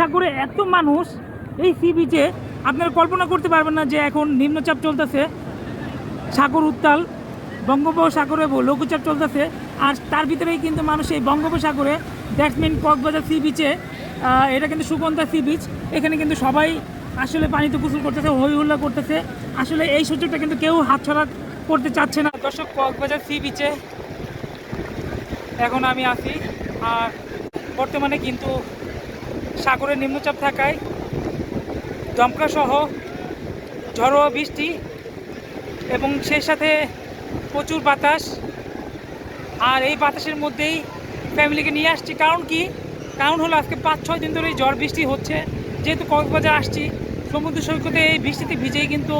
বঙ্গোপসাগরে এত মানুষ এই সি বিচে, আপনারা কল্পনা করতে পারবেন না যে এখন নিম্নচাপ চলতেছে, সাগর উত্তাল, বঙ্গোপসাগরে লঘুচাপ চলতেছে, আর তার ভিতরেই কিন্তু মানুষ এই বঙ্গোপসাগরে, দ্যাটস মিন কক্সবাজার সি বিচে, এটা কিন্তু সুগন্ধা সি বিচ, এখানে কিন্তু সবাই আসলে পানিতে গোসল করতেছে, হই হুল্লা করতেছে। আসলে এই সুযোগটা কিন্তু কেউ হাতছাড়া করতে চাচ্ছে না। দর্শক, কক্সবাজার সি বিচে এখন আমি আছি, আর বর্তমানে কিন্তু সাগরের নিম্নচাপ থাকায় দমকা সহ ঝড়ো বৃষ্টি এবং সেই সাথে প্রচুর বাতাস, আর এই বাতাসের মধ্যেই ফ্যামিলিকে নিয়ে আসছি। কারণ হলো আজকে 5-6 দিন ধরেই ঝড় বৃষ্টি হচ্ছে। যেহেতু কক্সবাজার আসছি, সমুদ্র সৈকতে এই বৃষ্টিতে ভিজেই কিন্তু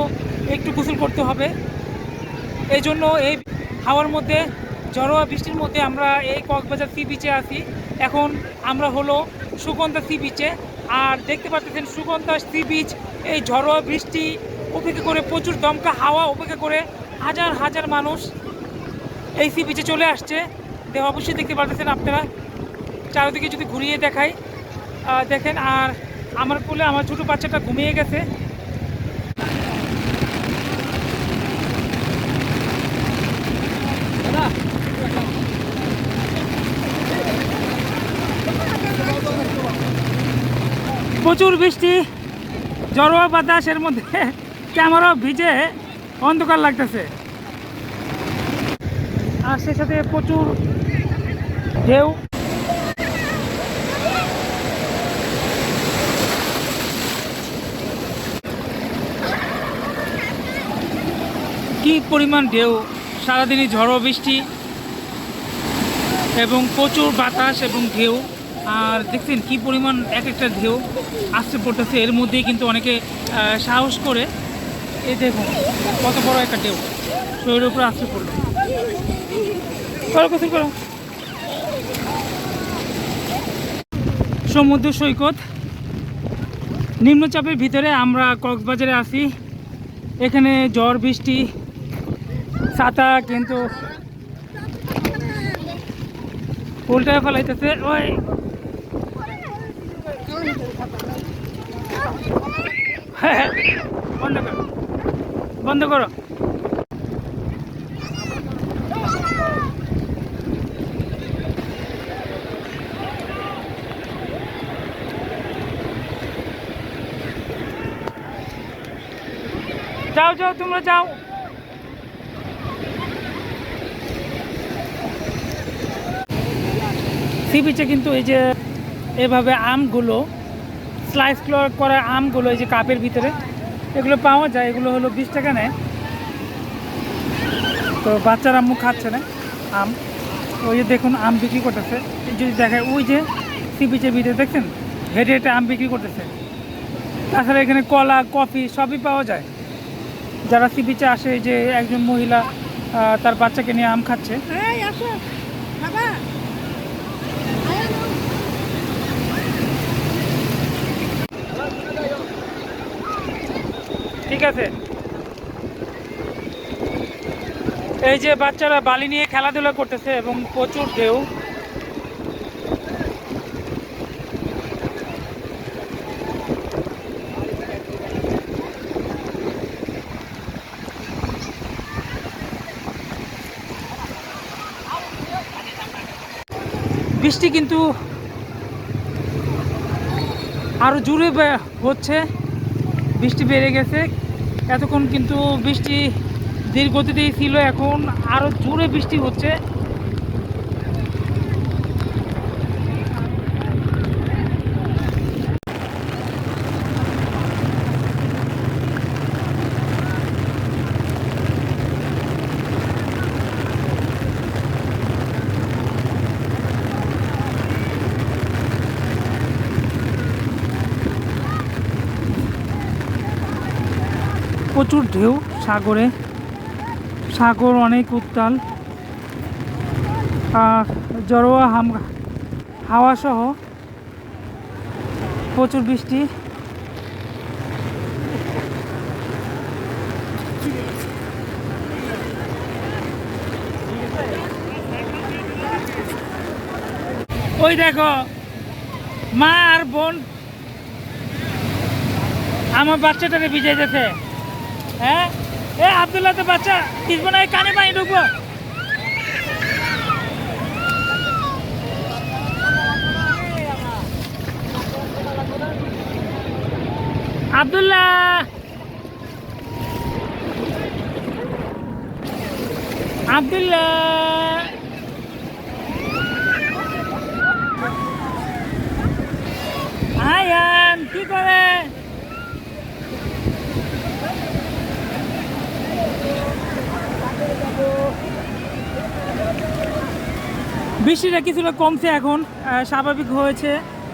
একটু গোসল করতে হবে। এই জন্য এই হাওয়ার মধ্যে, ঝড়োয়া বৃষ্টির মধ্যে আমরা এই কক্সবাজার সি বিচে আছি। এখন আমরা হলো সুগন্ধা সি বিচে, আর দেখতে পাচ্ছেন সুগন্ধা সি বিচ এই ঝড়োয়া বৃষ্টি উপেক্ষা করে, প্রচুর দমকা হাওয়া উপেক্ষা করে হাজার হাজার মানুষ এই সি বিচে চলে আসছে। অবশ্যই দেখতে পাচ্ছেন আপনারা। চারিদিকে যদি ঘুরিয়ে দেখাই, দেখেন, আর আমার কোলে আমার ছোটো বাচ্চাটা ঘুমিয়ে গেছে। প্রচুর বৃষ্টি, ঝড়োয়া বাতাসের মধ্যে ক্যামেরা ভিজে অন্ধকার লাগতেছে, আর সে সাথে প্রচুর ঢেউ। কি পরিমাণ ঢেউ, সারাদিনই ঝড়ো বৃষ্টি এবং প্রচুর বাতাস এবং ঢেউ। আর দেখছেন কি পরিমাণ এক একটা ঢেউ আসতে পড়তেছে, এর মধ্যেই কিন্তু অনেকে সাহস করে, এই দেখুন কত বড় একটা ঢেউ শরীরের উপরে আসতে পড়লো। করো। সমুদ্র সৈকত, নিম্নচাপের ভিতরে আমরা কক্সবাজারে আছি। এখানে ঝড় বৃষ্টি, ছাতা কিন্তু উল্টায় ফেলাইতেছে। ওই বন্ধ করো। যাও তোমরা যাও। সি বিচে কিন্তু এই যে এভাবে আমগুলো, স্লাইস করা আমগুলো এই যে কাপের ভিতরে এগুলো পাওয়া যায়, এগুলো হলো 20 টাকা নেয়। তো বাচ্চারা আম্মু খাচ্ছে না আম, ওই যে দেখুন আম বিক্রি করতেছে। যদি দেখায় ওই যে সি বিচের ভিতরে দেখছেন হেঁটে হেঁটে আম বিক্রি করতেছে। তাছাড়া এখানে কলা, কফি সবই পাওয়া যায়। যারা সি বিচে আসে, যে একজন মহিলা তার বাচ্চাকে নিয়ে আম খাচ্ছে। ঠিক আছে, এই যে বাচ্চারা বালি নিয়ে খেলাধুলা করতেছে এবং প্রচুর ঢেউ। বৃষ্টি কিন্তু আরো জোরে হচ্ছে, বৃষ্টি বেড়ে গেছে। এতক্ষণ কিন্তু বৃষ্টি ধীর গতিতেই ছিল, এখন আরো জোরে বৃষ্টি হচ্ছে। প্রচুর ঢেউ সাগরে, সাগর অনেক উত্তাল, জড়োয়া হাওয়া সহ প্রচুর বৃষ্টি। ওই দেখো মা আর বোন আমার বাচ্চাটাকে ভিজে যেতে। হ্যাঁ এ আব্দুল্লাহ তো বাচ্চা ভিজবো না, কানে পানি ঢুকবো। আব্দুল্লাহ আব্দুল্লাহ আয়ান কি করে? বৃষ্টিটা কিছুটা কমছে এখন, স্বাভাবিক হয়েছে,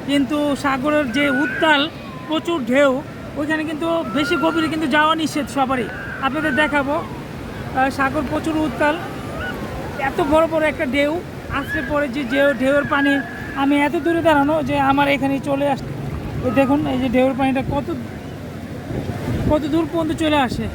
কিন্তু সাগরের যে উত্তাল, প্রচুর ঢেউ, ওইখানে কিন্তু বেশি গভীরে কিন্তু যাওয়া নিষেধ সবারই। আপনাদের দেখাবো সাগর প্রচুর উত্তাল, এত বড় বড় একটা ঢেউ আসলে পরে যে ঢেউয়ের পানি, আমি এত দূরে দাঁড়ানো যে আমার এখানে চলে আসে। দেখুন এই যে ঢেউয়ের পানিটা কত দূর পর্যন্ত চলে আসে।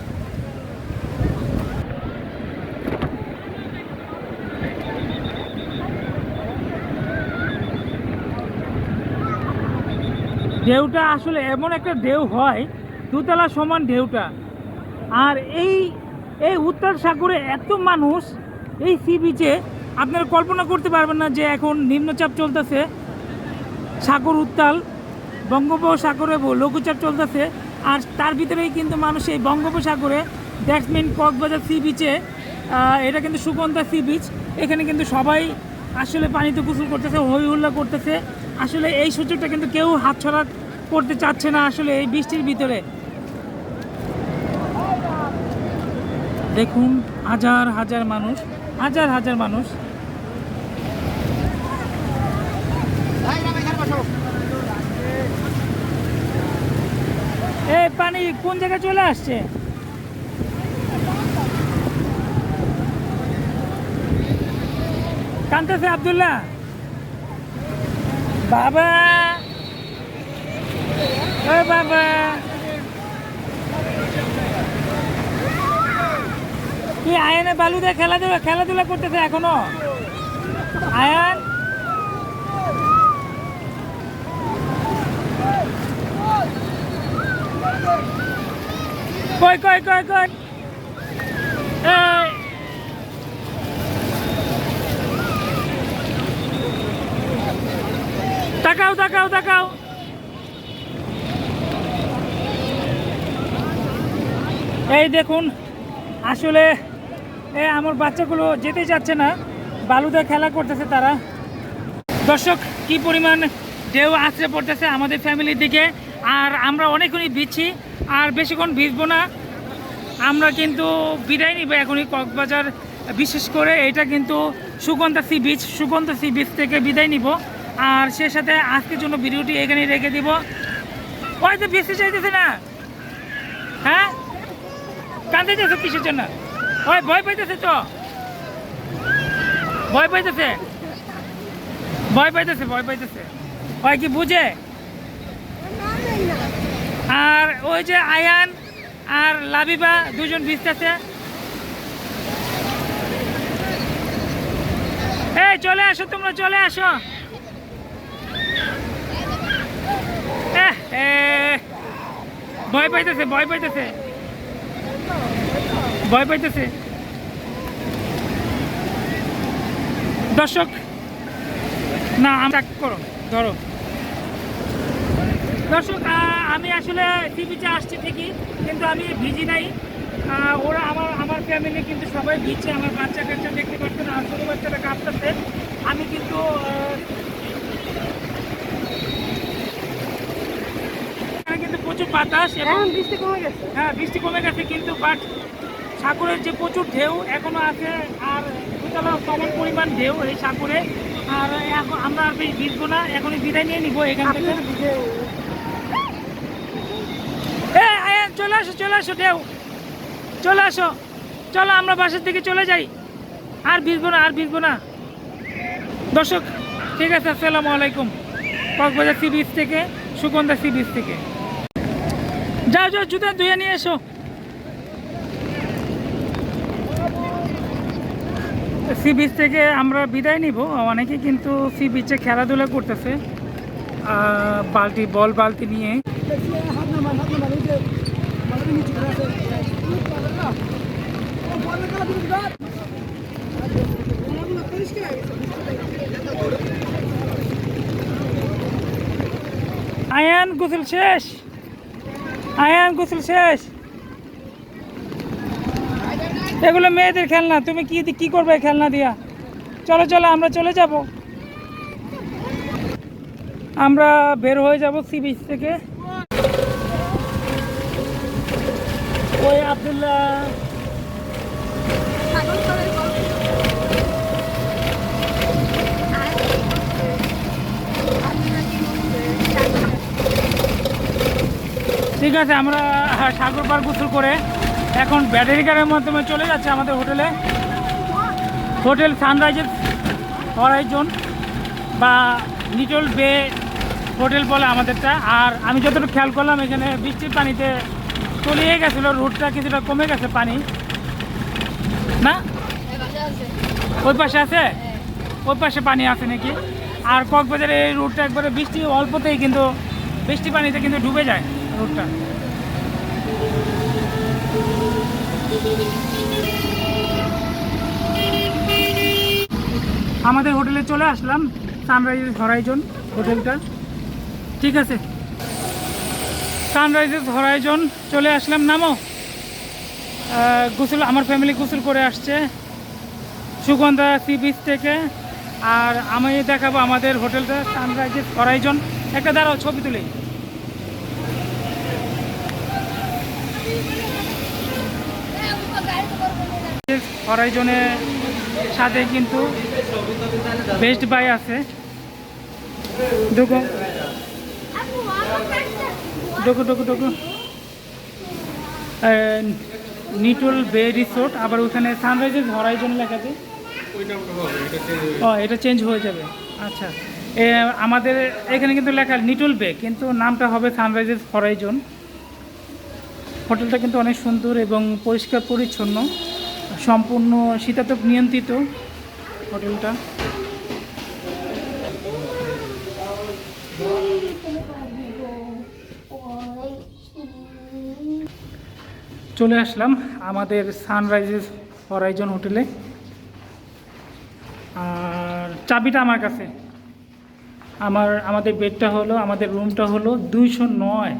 ঢেউটা আসলে এমন একটা ঢেউ হয়, দুতলা সমান ঢেউটা। আর এই উত্তাল সাগরে এত মানুষ, এই সি বিচে আপনারা কল্পনা করতে পারবেন না যে এখন নিম্নচাপ চলতেছে, সাগর উত্তাল, বঙ্গোপসাগরে লঘুচাপ চলতেছে, আর তার ভিতরেই কিন্তু মানুষ এই বঙ্গোপসাগরে, দ্যাটস মিন কক্সবাজার সি বিচে, এটা কিন্তু সুগন্ধা সি বিচ, এখানে কিন্তু সবাই আসলে পানিতে গোসল করতেছে, হই হুল্লা করতেছে। আসলে এই সুযোগটা কিন্তু কেউ হাতছাড়া করতে চাচ্ছে না আসলে এই বৃষ্টির ভিতরে। দেখুন হাজার হাজার মানুষ। এই পানি কোন জায়গায় চলে আসছে? কানতেছে আব্দুল্লাহ বাবা, ও বাবা, কি আয়ানে বালু দিয়ে খেলাধুলা করতেছে এখনো? আয়ান কই কই কই কই, তাকাও তাকাও তাকাও। এই দেখুন আসলে আমার বাচ্চাগুলো যেতে চাচ্ছে না, বালুতে খেলা করতেছে তারা। দর্শক কি পরিমাণ ঢেউ আছড়ে পড়তেছে আমাদের ফ্যামিলির দিকে, আর আমরা অনেকক্ষণই ভিজছি, আর বেশিক্ষণ ভিজবো না, আমরা কিন্তু বিদায় নিব এখনই কক্সবাজার, বিশেষ করে এটা কিন্তু সুগন্ধা সি বিচ থেকে বিদায় নিব। আর সে সাথে আজকের জন্য ভিডিওটি এখানেই রেখে দিব। ওই তো বৃষ্টি চাইতেছে না, হ্যাঁ কান্দে যাচ্ছে কিসের জন্য? ওই ভয় পাইতেছে তো, ভয় পাইতেছে ওই কি বুঝে? আর ওই যে আয়ান আর লাবিবা দুজন ভিজতেছে। এই চলে আসো, তোমরা চলে আসো। ভয় পাইতেছে দর্শক। না করো, ধরো দর্শক, আমি আসলে সি বিচে আসছি ঠিকই, কিন্তু আমি ভিজি নাই। ওরা আমার ফ্যামিলি কিন্তু সবাই ভিজছে, আমার বাচ্চা কাচ্চা দেখতে পাচ্ছেন, আর ছোটো বাচ্চাটা কাঁপতেছে। আমি কিন্তু প্রচুর বাতাস এবং বৃষ্টি কমে গেছে। হ্যাঁ বৃষ্টি কমে গেছে, কিন্তু বাট সাগরের যে প্রচুর ঢেউ এখনো আছে, আর সমান পরিমাণ ঢেউ এই সাগরে। আর এখন আমরা আর বেশ ভিজবো না, এখনই বিদায় নিয়ে নিবো এখান থেকে। চলে আসো ঢেউ, চলে আসো, চলো আমরা বাসার থেকে চলে যাই, আর ভিজবো না দর্শক। ঠিক আছে, আসসালামু আলাইকুম। কক্সবাজার সি বিচ থেকে, সুগন্ধা সি বিচ থেকে যাও জুতা ধুয়ে নিয়ে এসো। সি বিচ থেকে আমরা বিদায় নিব। অনেকে কিন্তু সি বিচে খেলাধুলা করতেছে, বালতি বল বালতি নিয়ে আয়ান গোসল শেষ, আয়ান গোসল শেষ। এগুলো মেয়েদের খেলনা, তুমি কি কি করবে খেলনা দিয়া? চলো চলো আমরা চলে যাব, আমরা বের হয়ে যাব সি বিচ থেকে। ওই আব্দুল্লাহ ঠিক আছে, আমরা সাগর পার গোসল করে এখন ব্যাটারি গাড়ির মাধ্যমে চলে যাচ্ছে আমাদের হোটেলে। হোটেল সানরাইজেস হরাইজন বা লিটল বে হোটেল বলে আমাদেরটা। আর আমি যতটুকু খেয়াল করলাম এখানে বৃষ্টির পানিতে তলিয়ে গেছিলো, রোডটা কিছুটা কমে গেছে পানি না? ওই পাশে আছে, ওই পাশে পানি আছে নাকি? আর কক্সবাজারে এই রোডটা একবারে বৃষ্টি অল্পতেই কিন্তু বৃষ্টি পানিতে কিন্তু ডুবে যায় রোডটা। আমাদের হোটেলে চলে আসলাম, সানরাইজেস হরাইজন হোটেলটা। ঠিক আছে, সানরাইজেস হরাইজন চলে আসলাম, নামো। গোসল, আমার ফ্যামিলি গোসল করে আসছে সুগন্ধা সি বিচ থেকে। আর আমি দেখাবো আমাদের হোটেলটা সানরাইজেস হরাইজন। একটা দাঁড়াও, ছবি তুলি। হরাইজনের সাথে কিন্তু বেস্ট বাই আছে। ডুকু ডুকু ডুকু ডুকু নিটল বে রিসোর্ট, আবার ওখানে সানরাইজেস হরাইজন লেখা আছে। ও, এটা চেঞ্জ হয়ে যাবে। আচ্ছা, আমাদের এখানে কিন্তু লেখা নিটল বে, কিন্তু নামটা হবে সানরাইজেস হরাইজন। হোটেলটা কিন্তু অনেক সুন্দর এবং পরিষ্কার পরিচ্ছন্ন, সম্পূর্ণ শীতাতপ নিয়ন্ত্রিত হোটেলটা। চলে আসলাম আমাদের সানরাইজেস হরাইজন হোটেলে। আর চাবিটা আমার কাছে। আমাদের বেডটা হলো, আমাদের রুমটা হলো 209।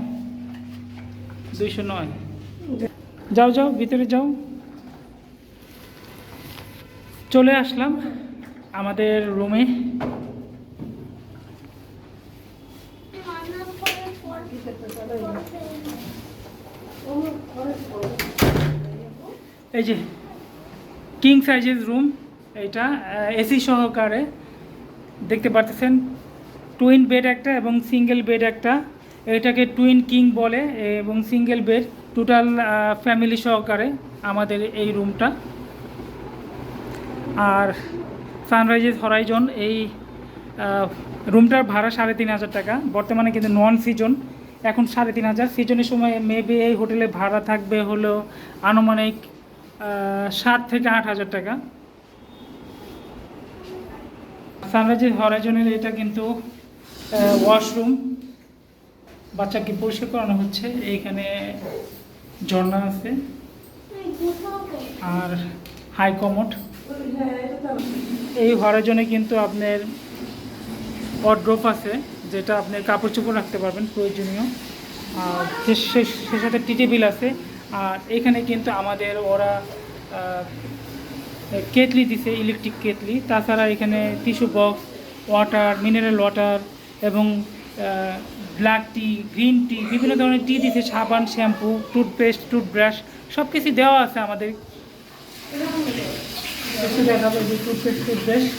যাও যাও ভিতরে যাও। চলে আসলাম আমাদের রুমে। এই যে কিং সাইজের রুম, এটা এসি সহকারে দেখতে পাচ্ছেন। টুইন বেড একটা এবং সিঙ্গেল বেড একটা, এটাকে টুইন কিং বলে, এবং সিঙ্গেল বেড টোটাল ফ্যামিলি সহকারে আমাদের এই রুমটা। আর সানরাইজেস হরাইজন এই রুমটার ভাড়া 3,500 টাকা বর্তমানে, কিন্তু নন সিজন এখন 3,500। সিজনের সময় মেবি এই হোটেলে ভাড়া থাকবে হলো আনুমানিক 7,000 থেকে 8,000 টাকা। সানরাইজেস হরাইজনের এটা কিন্তু ওয়াশরুম, বাচ্চাকে পরিষ্কার করানো হচ্ছে। এইখানে ঝর্ণা আছে আর হাই কমোড। এই হরাইজনে কিন্তু আপনার ওয়ার্ড্রোব আছে, যেটা আপনি কাপড় চোপড় রাখতে পারবেন প্রয়োজনীয়। আর সে সাথে টি টেবিল আছে। আর এখানে কিন্তু আমাদের ওরা কেটলি দিছে, ইলেকট্রিক কেটলি। তাছাড়া এখানে tissue box, water, mineral water এবং ব্ল্যাক টি, গ্রিন টি, বিভিন্ন ধরনের টি দিছে, সাবান, শ্যাম্পু, টুথপেস্ট, টুথব্রাশ সব কিছু দেওয়া আছে আমাদের। দেখাবো যে টুথপেস্ট,